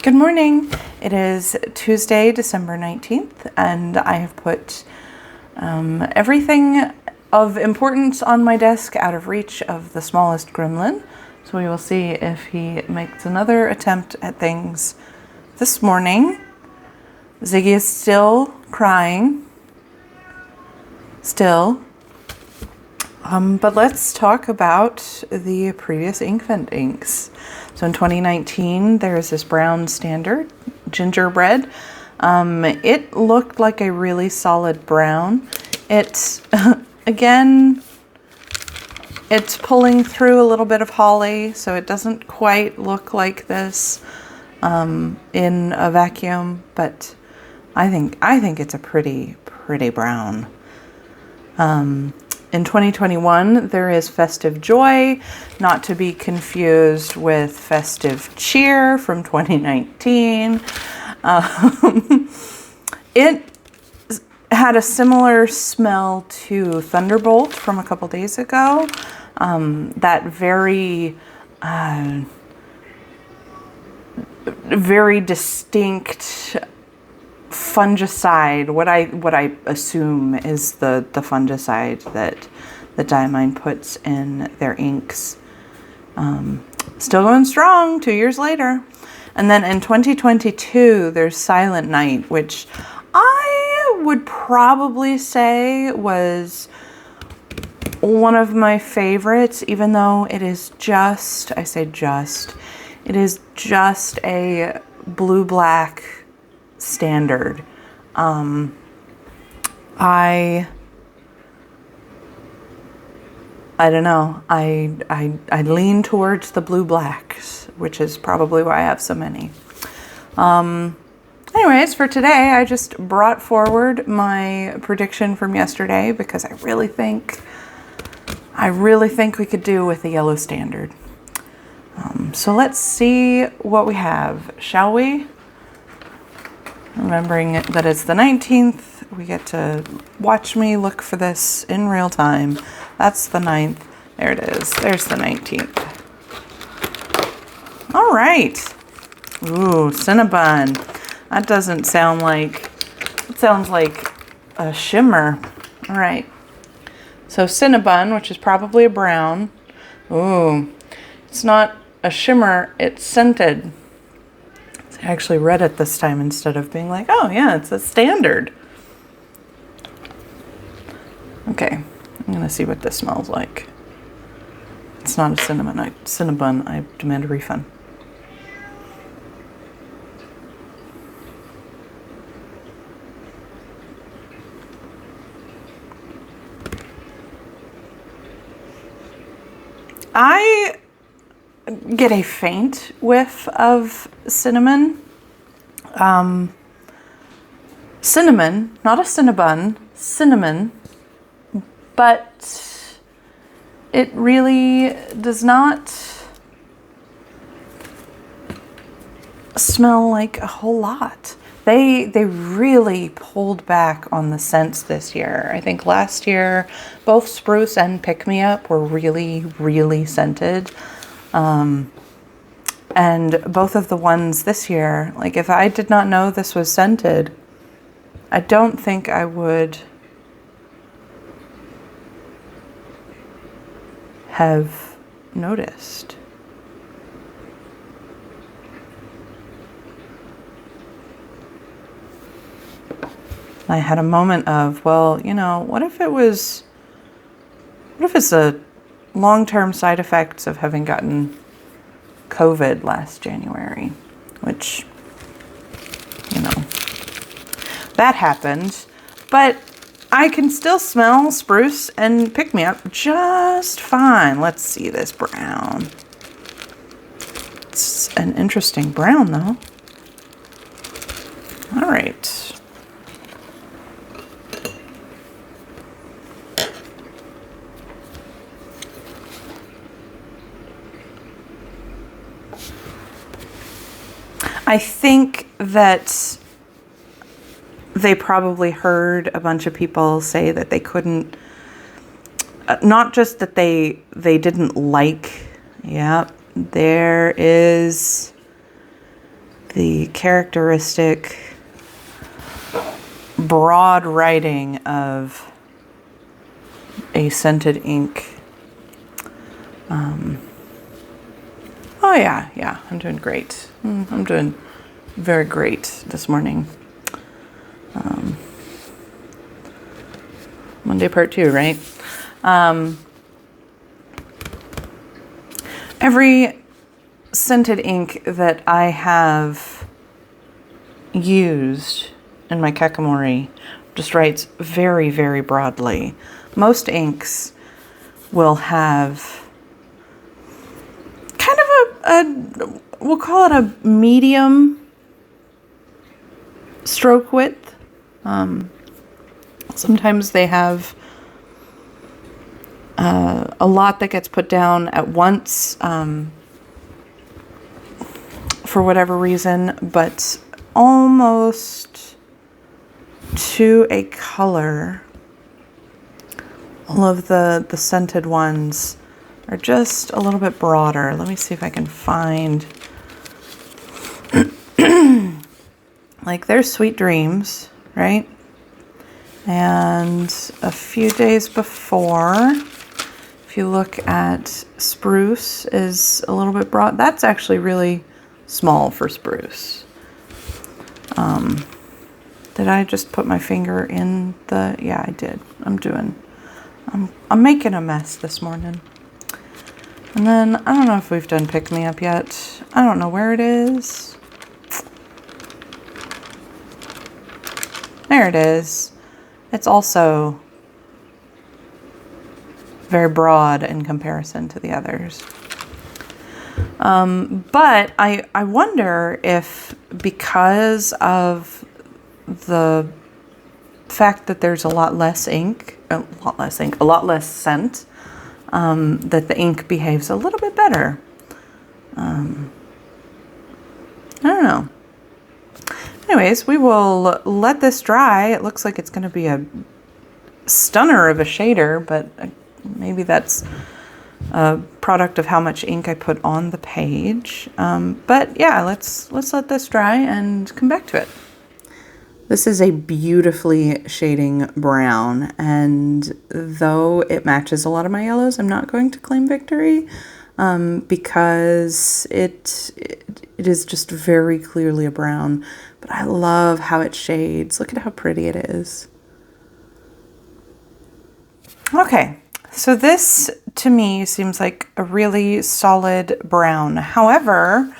Good morning. It is Tuesday, December 19th, and I have put everything of importance on my desk out of reach of the smallest gremlin. So we will see if he makes another attempt at things this morning. Ziggy is still crying. Still. But let's talk about the previous Inkvent inks. So in 2019, there's this brown standard gingerbread. It looked like a really solid brown. It's, again, it's pulling through a little bit of holly, so it doesn't quite look like this in a vacuum, but I think it's a pretty brown. In 2021, there is Festive Joy, not to be confused with Festive Cheer from 2019. It had a similar smell to Thunderbolt from a couple days ago. That very distinct fungicide, what I assume is the fungicide that the Diamine puts in their inks. Still going strong 2 years later. And then in 2022, there's Silent Night, which I would probably say was one of my favorites, even though it is just, I say just, it is just a blue-black standard. I don't know. I lean towards the blue blacks, which is probably why I have so many. Anyways, for today, I just brought forward my prediction from yesterday because I really think we could do with the yellow standard. So let's see what we have, shall we? Remembering that it's the 19th, we get to watch me look for this in real time. That's the 9th. There it is. There's the 19th. All right. Ooh, Cinnabon. That doesn't sound like, it sounds like a shimmer. All right. So Cinnabon, which is probably a brown. Ooh, it's not a shimmer, it's scented. I actually read it this time instead of being like, oh yeah, it's a standard. Okay, I'm gonna see what this smells like. It's not a Cinnabon. I demand a refund. I get a faint whiff of cinnamon. Cinnamon, not a Cinnabon, cinnamon, but it really does not smell like a whole lot. They really pulled back on the scents this year. I think last year, both Spruce and Pick Me Up were really scented. And both of the ones this year, like if I did not know this was scented, I don't think I would have noticed. I had a moment of, well, you know, what if it's a long-term side effects of having gotten COVID last January, which, you know, that happened, but I can still smell Spruce and Pick Me Up just fine. Let's see this brown. It's an interesting brown though. All right. I think that they probably heard a bunch of people say that they couldn't, not just that they didn't like, yeah, there is the characteristic broad writing of a scented ink. Oh yeah, I'm doing great. I'm doing very great this morning. Monday part 2, right? Every scented ink that I have used in my Kakamori just writes very, very broadly. Most inks will have kind of we'll call it a medium stroke width. Sometimes they have a lot that gets put down at once for whatever reason, but almost to a color, all of the scented ones are just a little bit broader. Let me see if I can find, like there's Sweet Dreams, right? And a few days before, if you look at Spruce, is a little bit broad. That's actually really small for Spruce. Did I just put my finger in the, yeah, I did. I'm making a mess this morning. And then, I don't know if we've done Pick Me Up yet. I don't know where it is. There it is. It's also very broad in comparison to the others. But I wonder if, because of the fact that there's a lot less scent, that the ink behaves a little bit better. I don't know. Anyways, we will let this dry. It looks like it's going to be a stunner of a shader, but maybe that's a product of how much ink I put on the page. But yeah, let's let this dry and come back to it. This is a beautifully shading brown, and though it matches a lot of my yellows, I'm not going to claim victory because it is just very clearly a brown. But I love how it shades. Look at how pretty it is. Okay, so this to me seems like a really solid brown. However,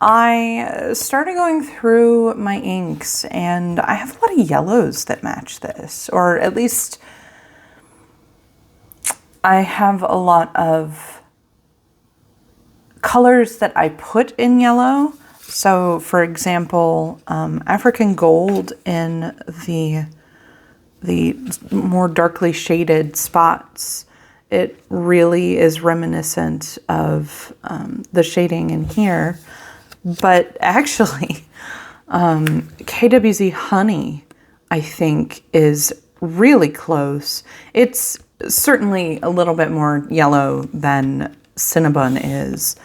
I started going through my inks and I have a lot of yellows that match this, or at least I have a lot of colors that I put in yellow. So for example, African Gold in the more darkly shaded spots, it really is reminiscent of the shading in here. But actually, KWZ Honey, I think, is really close. It's certainly a little bit more yellow than Cinnabon is,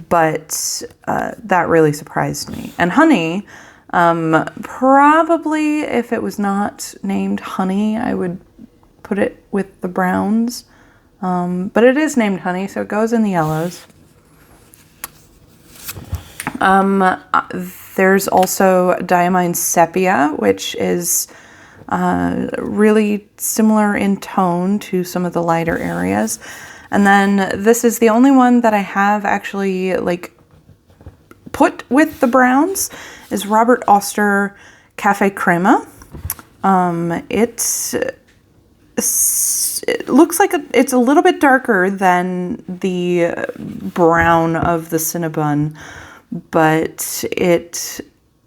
but that really surprised me. And Honey, probably if it was not named Honey, I would put it with the browns. But it is named Honey, so it goes in the yellows. There's also Diamine Sepia, which is really similar in tone to some of the lighter areas. And then this is the only one that I have actually like put with the browns, is Robert Oster Cafe Crema. It looks like it's a little bit darker than the brown of the Cinnabon, but it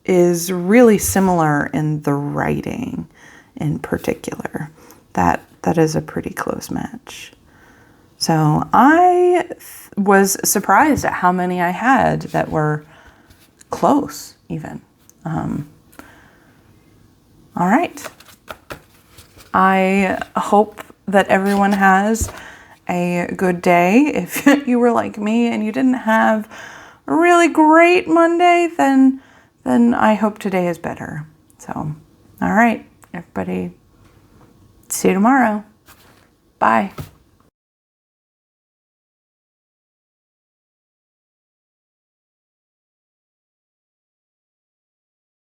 is really similar in the writing in particular. That is a pretty close match. So I was surprised at how many I had that were close even. All right. I hope that everyone has a good day. If you were like me and you didn't have a really great Monday, then I hope today is better. So, all right, everybody, see you tomorrow. Bye.